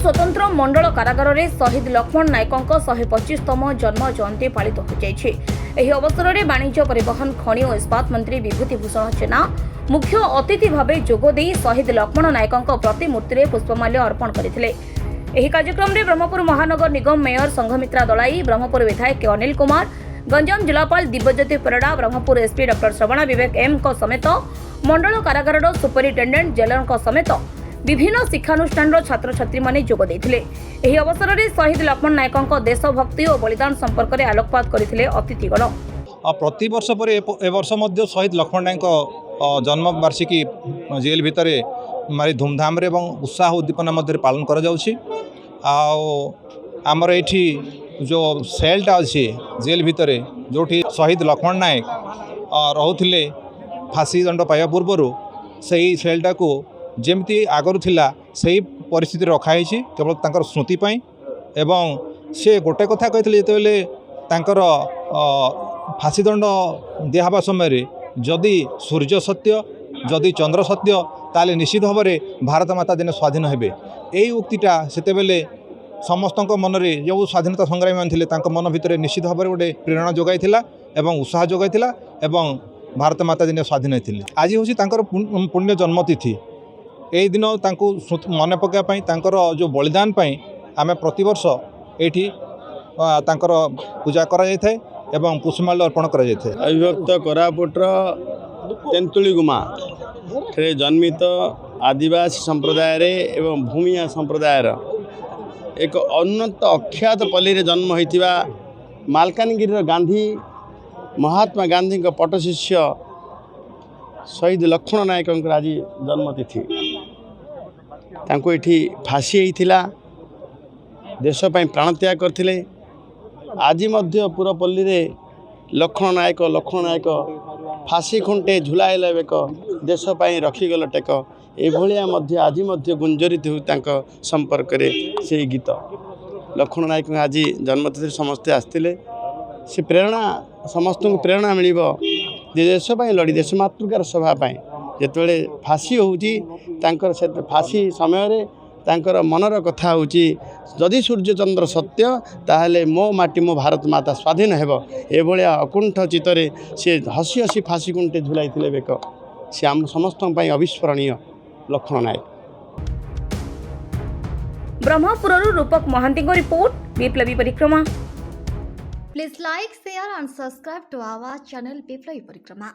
स्वतंत्र मंडल कारागार में शहीद लक्ष्मण नायकों 125तम जन्म जयंती पालित हो जाएगी। ଏହି ଅବସରରେ ବାଣିଜ୍ୟ ପରିବହନ ଖଣି ଓ ଇସ୍ପାତ ମନ୍ତ୍ରୀ ବିଭୂତି ଭୂଷଣ ଜେନା ମୁଖ୍ୟ ଅତିଥି ଭାବେ ଯୋଗଦେଇ ଶହୀଦ ଲକ୍ଷ୍ମଣ ନାୟକଙ୍କ ପ୍ରତିମୂର୍ତ୍ତିରେ ପୁଷ୍ପମାଲ୍ୟ ଅର୍ପଣ କରିଥିଲେ। ଏହି କାର୍ଯ୍ୟକ୍ରମରେ ବ୍ରହ୍ମପୁର ମହାନଗର ନିଗମ ମେୟର ସଂଘମିତ୍ରା ଦଳାଇ, ବ୍ରହ୍ମପୁର ବିଧାୟକ ଅନିଲ କୁମାର, ଗଞ୍ଜାମ ଜିଲ୍ଲାପାଳ ଦିବ୍ୟଜ୍ୟୋତି ପରିଡ଼ା, ବ୍ରହ୍ମପୁର ଏସପି ଡକ୍ଟର ଶ୍ରବଣା ବିବେକ ଏମଙ୍କ ସमेତ मंडल कारागार सुपरिटेडेंट जेलर समेत विभिन्न शिक्षानुष्ठान छात्र छात्री माने जोग देथिले। एही अवसर में शहीद लक्ष्मण नायकों देशभक्ति और बलिदान संपर्क में आलोकपात करथिले अतिथिगण। प्रति वर्ष पर ए वर्ष मध्य शहीद लक्ष्मण नायक जन्म वार्षिकी जेल भितर मारी धूमधाम रे एवं उत्साह उद्दीपना मध्य पालन करा जाउछि। आमर एठी जो सेलटा अछि जेल भितर जोठी शहीद लक्ष्मण नायक रहुथिले फांसी दंड पाइबा पूर्व से सेलटा को जमती आगरू थिला सही परिस्थिति रखाई केवल तांकर स्मृति पाई एवं से गोटे कथा कहते जितेबाला तांकर फांसी दंड दिहवा समय जदि सूर्य सत्य जदि चंद्र सत्य ताले निश्चित भाव में भारत माता दिन स्वाधीन हेबे। यही उक्तिटा सेतेबेले समस्त मन में जो स्वाधीनता संग्रामी मान तांको मन भितर निश्चित भाव में गोटे प्रेरणा जोगाई एवं उत्साह जोगाई एवं भारत माता दिन स्वाधीन होते। आज हूँ तांकर पुण्य जन्मतिथि। यही दिन मन पकाइपर जो बलिदान आम प्रतिवर्ष ये पूजा करा एवं पुष्पमाल्य अर्पण करा। अविभक्त कोरापुटर तेंतुलीगुमा थे जन्मित आदिवासी संप्रदाय एवं भूमिया संप्रदाय एक उन्नत अख्यात पल्ली रे जन्म होइतिबा मालकानगिरी गांधी महात्मा गांधी पटशिष्य शहीद लक्ष्मण नायक आज जन्मतिथि। तांको एठी फांसी होइथिला, देश पई प्राणत्याग करथिले। आज मध्य पुरपल्ली रे लक्ष्मण नायक फांसी खुंटे झुलाइला बेक देश पई रखीगल टेक एभलिया मध्य आज मध्य गुंजरित हो तांको संपर्क रे से गीत। लक्ष्मण नायक आज जन्मतिथि समस्ते आस्तिले। से प्रेरणा समस्त को प्रेरणा मिल देश लड़ी देश मातृकार सभापाई जिते फांसी होची से फांसी समय तांकर मनर कथा होची जदि सूर्य चंद्र सत्य ताहले मो माटी मो भारत माता स्वाधीन हेब। एभलिया अकुंठ चित्तरे से हसी हसी फांसी कुंटे झुलाइथिले बेक से आम समस्त अविस्मरणीय लक्ष्मण नायक। ब्रह्मपुर रूपक महांती रिपोर्ट विप्लवी परिक्रमा। Please like, share and subscribe to our channel Biplay Parikrama.